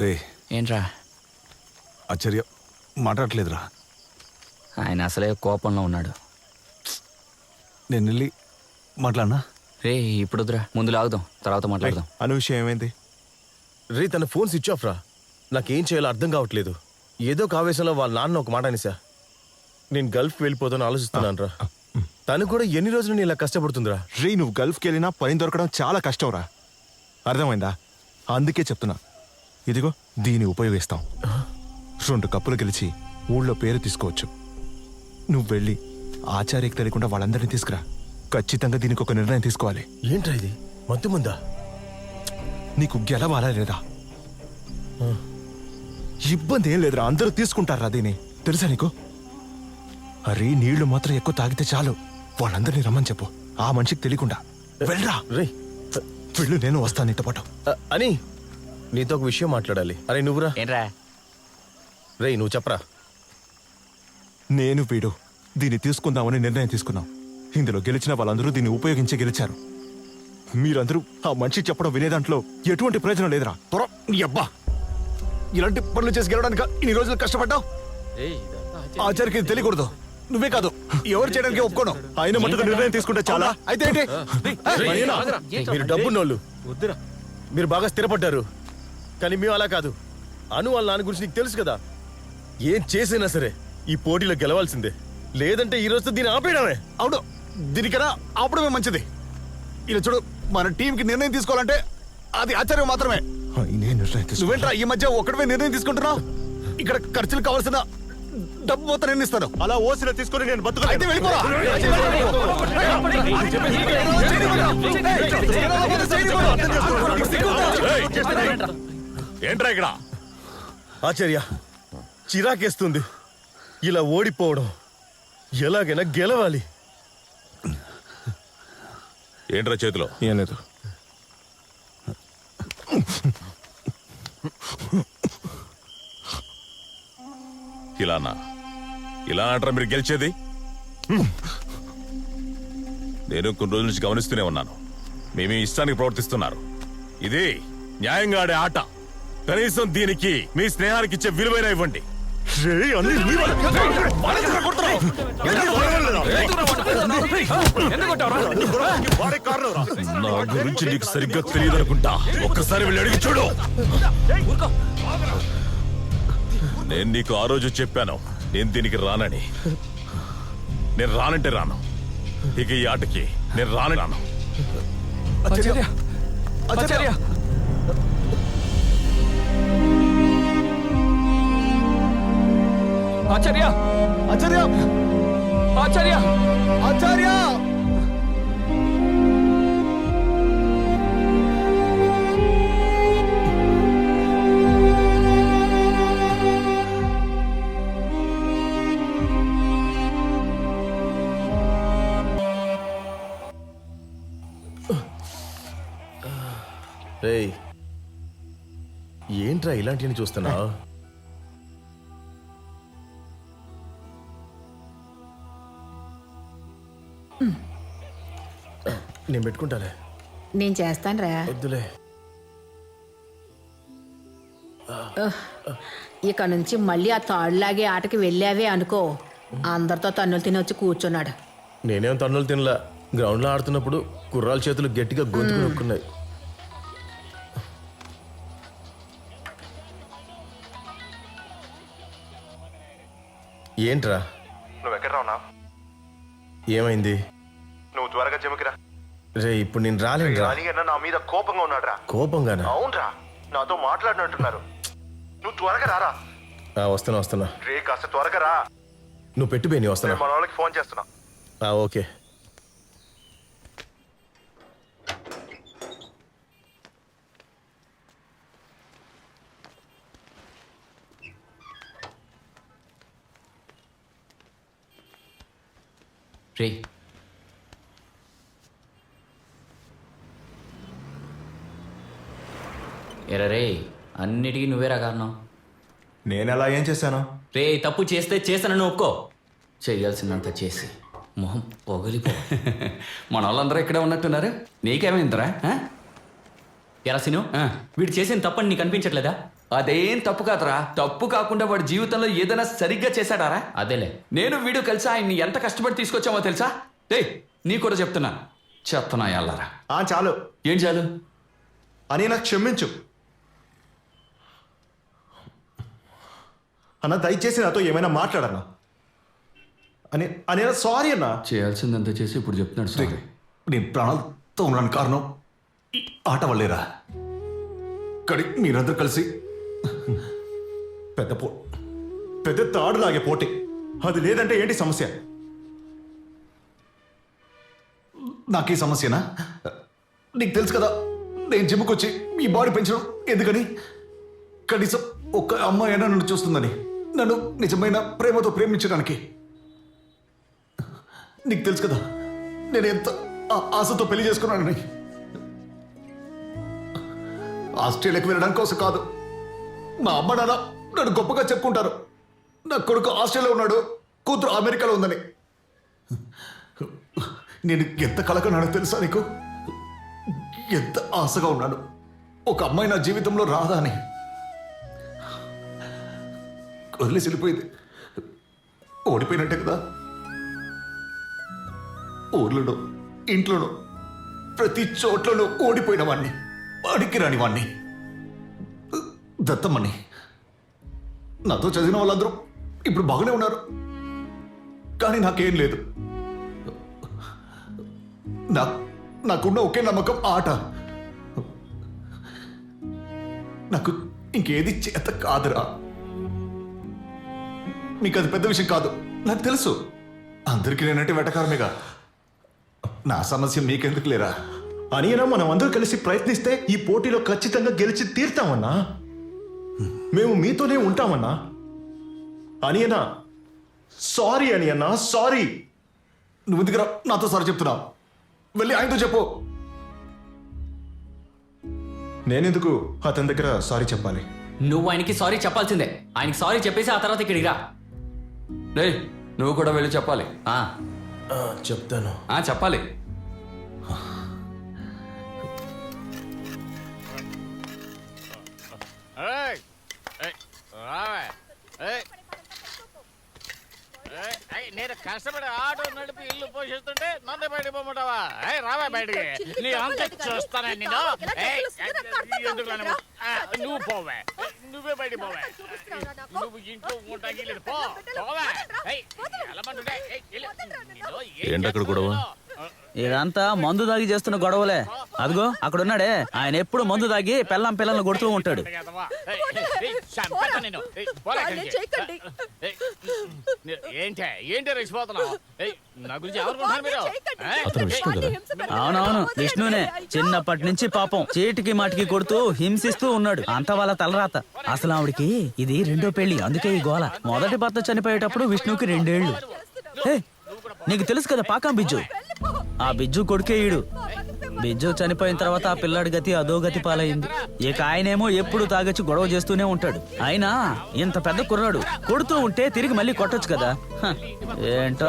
రే ఏంట్రా? ఆశ్చర్య మాట్లాడట్లేదురా. ఆయన అసలే కోపంలో ఉన్నాడు. నేను వెళ్ళి మాట్లాడినా. రే ఇప్పుడు వద్దురా, ముందు లాగుదాం, తర్వాత మాట్లాడదాం. అను విషయం ఏమైంది? రే తన ఫోన్ స్విచ్ ఆఫ్ రా. నాకేం చేయాలో అర్థం కావట్లేదు. ఏదో ఒక ఆవేశంలో వాళ్ళ నాన్న ఒక మాట అనేసా. నేను గల్ఫ్ వెళ్ళిపోతాను ఆలోచిస్తున్నాను రా. తను కూడా ఎన్ని రోజులు నేను ఇలా కష్టపడుతుందిరా. రే నువ్వు గల్ఫ్కి వెళ్ళినా పని దొరకడం చాలా కష్టం రా. అర్థమైందా? అందుకే చెప్తున్నా, ఇదిగో దీన్ని ఉపయోగిస్తాం. 2 కప్పులు గెలిచి ఊళ్ళో పేరు తీసుకోవచ్చు. నువ్వు వెళ్ళి ఆచార్యకి తెలియకుండా వాళ్ళందరినీ తీసుకురా. ఖచ్చితంగా దీనికి ఒక నిర్ణయం తీసుకోవాలి. ఏంట్రా ఇది, మత్తు ముందా? నీకు గెలవాలా లేదా? ఇబ్బంది ఏం లేదురా, అందరూ తీసుకుంటారా దీన్ని, తెలుసా నీకు? అరే నీళ్లు మాత్రం ఎక్కువ తాగితే చాలు, వాళ్ళందరినీ రమ్మని చెప్పు. ఆ మనిషికి తెలియకుండా వెళ్ళరా. రే వెళ్ళు, నేను వస్తాను నీతో పాటు. అని నీతో ఒక విషయం మాట్లాడాలి. అరే నువ్వురా. ఏంట్రా? రే నువ్వు చెప్పరా. నేను వీడు దీన్ని తీసుకుందామని నిర్ణయం తీసుకున్నాం. ఇందులో గెలిచిన వాళ్ళందరూ దీన్ని ఉపయోగించి గెలిచారు. మీరందరూ ఆ మనిషి చెప్పడం వినేదాంట్లో ఎటువంటి ప్రయోజనం లేదురా. త్వర నీ అబ్బా, ఇలాంటి పనులు చేసి గెలవడానికి ఇన్ని రోజులు కష్టపడ్డావు. ఆచార్యకి ఇది తెలియకూడదు. నువ్వే కాదు, ఎవరు చేయడానికి ఒప్పుకోను. ఆయన మట్టుకు నిర్ణయం తీసుకుంటే చాలా. అయితే ఏంటి? మీరు డబ్బున్నోళ్ళు, మీరు బాగా స్థిరపడ్డారు. కానీ మేము అలా కాదు. అను వాళ్ళ నాన్న గురించి నీకు తెలుసు కదా. ఏం చేసైనా సరే ఈ పోటీలో గెలవాల్సిందే, లేదంటే ఈ రోజు దీన్ని ఆపేయడమే. అవును, దీనికన్నా ఆపడమే మంచిది. ఇలా చూడు, మన టీంకి నిర్ణయం తీసుకోవాలంటే అది ఆచార్యం మాత్రమే. ఆయనే నిర్ణయం తీసుకుంటాడు. నువ్వేంట్రా ఈ మధ్య ఒక్కడమే నిర్ణయం తీసుకుంటున్నావు? ఇక్కడ ఖర్చులు కావాల్సిన డబ్బు మొత్తం నేను ఇస్తాను. అలా ఓసిన తీసుకొని నేను అయితే వెళ్ళిపోరా. ఏంట్రా ఇక్కడ? ఆచార్య చిరాకేస్తుంది ఇలా ఓడిపోవడం. ఎలాగైనా గెలవాలి. ఏంట్రా చేతిలో? ఏం లేదు. ఇలానా అంటారా మీరు గెలిచేది? నేను కొన్ని రోజుల నుంచి గమనిస్తూనే ఉన్నాను. మేమే ఇష్టానికి ప్రవర్తిస్తున్నారు. ఇది న్యాయంగా ఆడే ఆట. కనీసం దీనికి మీ స్నేహానికి ఇచ్చే విలువైన ఇవ్వండి. నా గురించి నీకు సరిగ్గా తెలియదు అనుకుంటా. ఒక్కసారి వెళ్ళి అడిగి చూడు. నేను నీకు ఆ రోజు చెప్పాను, నేను దీనికి రానని. నేను రానంటే రాను. ఇక ఈ ఆటకి నేను రాను. ఆచార్య, ఆచార్య, ఆచార్య, ఆచార్య, ఆచార్య, ఆచార్య. రేయ్ ఏంట్రా ఇలాంటివన్నీ చూస్తున్నావు? నేను పెట్టుకుంటాలే. నేను చేస్తాను రా. వద్దులే. ఇక నుంచి మళ్ళీ ఆ తాడులాగే ఆటకి వెళ్ళావే అనుకో, అందరితో తన్నులు తిని వచ్చి కూర్చున్నాడు. నేనేం తన్నులు తినలా. గ్రౌండ్లో ఆడుతున్నప్పుడు కుర్రాల చేతులు గట్టిగా గొంతుకు నొక్కున్నాయి. ఏంట్రా? నువ్వు ఎక్కడ రావునా? ఏమైంది? నువ్వు త్వరగా జమికిరా. రే ఇప్పుడు నేను రాలేనురా. నా మీద కోపంగా ఉన్నాడురా. కోపంగానా? అవునరా, నాతో మాట్లాడినట్టున్నారు. నువ్వు త్వరగా రారా. వస్తున్నా. రే కాస్త త్వరగా రా. నువ్వు పెట్టు బేని, వస్తున్నా. మన వాళ్ళకి ఫోన్ చేస్తున్నా. ఓకే. రే ఎరా రే, అన్నిటికీ నువ్వేరా కారణం. నేను అలా ఏం చేశాను? రే తప్పు చేస్తే చేస్తానని ఒప్పుకో. చెయ్యాల్సిందంత చేసి మొహం పొగలిపో. మన వాళ్ళందరూ ఇక్కడే ఉన్నట్టున్నారు. నీకేమైందిరా? ఎరా సిను, వీడు చేసిన తప్పని నీకు అనిపించట్లేదా? అదేం తప్పు కాదురా. తప్పు కాకుండా వాడి జీవితంలో ఏదైనా సరిగ్గా చేశాడారా? అదేలే, నేను వీడు కలిసి ఆయన్ని ఎంత కష్టపడి తీసుకొచ్చామో తెలుసా? నీ కూడా చెప్తున్నా, చెప్తున్నా ఎల్లారా. చాలు. ఏం చాలు? అని నాకు క్షమించు అన్న. దయచేసి నాతో ఏమైనా మాట్లాడన్నా అని అని సారీ అన్నా. చేయాల్సిందంత చేసి ఇప్పుడు చెప్తున్నాడు సారీ. నేను ప్రాణాలతో ఉన్నాను కారణం ఈ ఆట వల్లేరా. కానీ మీరందరూ కలిసి పెద్ద తాడు లాగే పోటీ. అది లేదంటే ఏంటి సమస్య? నాకే సమస్యనా? నీకు తెలుసు కదా, నేను జిమ్కి వచ్చి మీ బాడీ పెంచడం ఎందుకని? కనీసం ఒక్క అమ్మాయి అయినా నన్ను చూస్తుందని, నన్ను నిజమైన ప్రేమతో ప్రేమించడానికి. నీకు తెలుసు కదా, నేను ఎంత ఆశతో పెళ్లి చేసుకున్నానని. ఆస్ట్రేలియాకి వెళ్ళడం కోసం కాదు. మా అమ్మ నాన్న నన్ను గొప్పగా చెప్పుకుంటారు. నా కొడుకు ఆస్ట్రేలియా ఉన్నాడు, కూతురు అమెరికాలో ఉందని. నేను ఎంత కలకన్నానో తెలుసా నీకు? ఎంత ఆశగా ఉన్నాను ఒక అమ్మాయి నా జీవితంలో రాదా అని. వదిలేసి వెళ్ళిపోయింది. ఓడిపోయినట్టే కదా. ఊర్లోనూ ఇంట్లోనూ ప్రతి చోట్లోనూ ఓడిపోయిన వాణ్ణి, వాడికి రాని వాణ్ణి, దత్తమ్మని. నాతో చదివిన వాళ్ళందరూ ఇప్పుడు బాగానే ఉన్నారు, కానీ నాకేం లేదు. నాకున్న ఒకే నమ్మకం ఆట. నాకు ఇంకేది చేత కాదురా. మీకు అది పెద్ద విషయం కాదు, నాకు తెలుసు. అందరికీ నేనంటే వెటకారమేగా. నా సమస్య మీకెందుకు లేరా? అనియనా, మనం అందరూ కలిసి ప్రయత్నిస్తే ఈ పోటీలో ఖచ్చితంగా గెలిచి తీర్తామన్నా. మేము మీతోనే ఉంటామన్నా. అనియనా, సారీ అనియన్నా, సారీ. నువ్వు ఎందుకు నాతో సారీ చెప్తున్నావు? వెళ్ళి ఆయనతో చెప్పు. నేనెందుకు అతని దగ్గర సారీ చెప్పాలి? నువ్వు ఆయనకి సారీ చెప్పాల్సిందే. ఆయనకి సారీ చెప్పేసి ఆ తర్వాత ఇక్కడికి రా. నువ్వు కూడా వెళ్ళి చెప్పాలి. చెప్తాను. చెప్పాలి. నేను కష్టపడి ఆటో నడిపి ఇల్లు పోషిస్తుంటే నన్ను బయటకు పోమంటావా? రావా బయటికి, నీ అంత చూస్తానా నేను? ఎందుకు నువ్వు పోవే, నువ్వే బయటికి పోవే. నువ్వు ఇంట్లో ఉంటాకి లేదు, పోవే. ఏంటక్కడ గొడవ? ఇదంతా మందు దాగి చేస్తున్న గొడవలే. అదిగో అక్కడున్నాడే, ఆయన ఎప్పుడు మందు దాగి పిల్లల్ని కొడుతూ ఉంటాడు. ఏంటి రెచ్చిపోతున్నావు? నా గురించి ఎవరుకుంటున్నారు మీరు? అవునవును, విష్ణునే. చిన్నప్పటి నుంచి పాపం చీటికి మాటికి కొడుతూ హింసిస్తూ ఉన్నాడు. అంత వాళ్ళ తలరాత. అసలు ఆవిడికి ఇది 2వ పెళ్లి, అందుకే ఈ గోల. మొదటి భర్త చనిపోయేటప్పుడు విష్ణుకి 2 ఏళ్ళు. నీకు తెలుసు కదా పాకం బిజ్జు, ఆ బిజ్జు కొడుకే ఈడు. బిజ్జు చనిపోయిన తర్వాత ఆ పిల్లాడి గతి అదో గతి పాలైంది. ఇక ఆయనేమో ఎప్పుడు తాగొచ్చి గొడవ చేస్తూనే ఉంటాడు. అయినా ఇంత పెద్ద కుర్రాడు కొడుతూ ఉంటే తిరిగి మళ్ళీ కొట్టొచ్చు కదా. ఏంటో.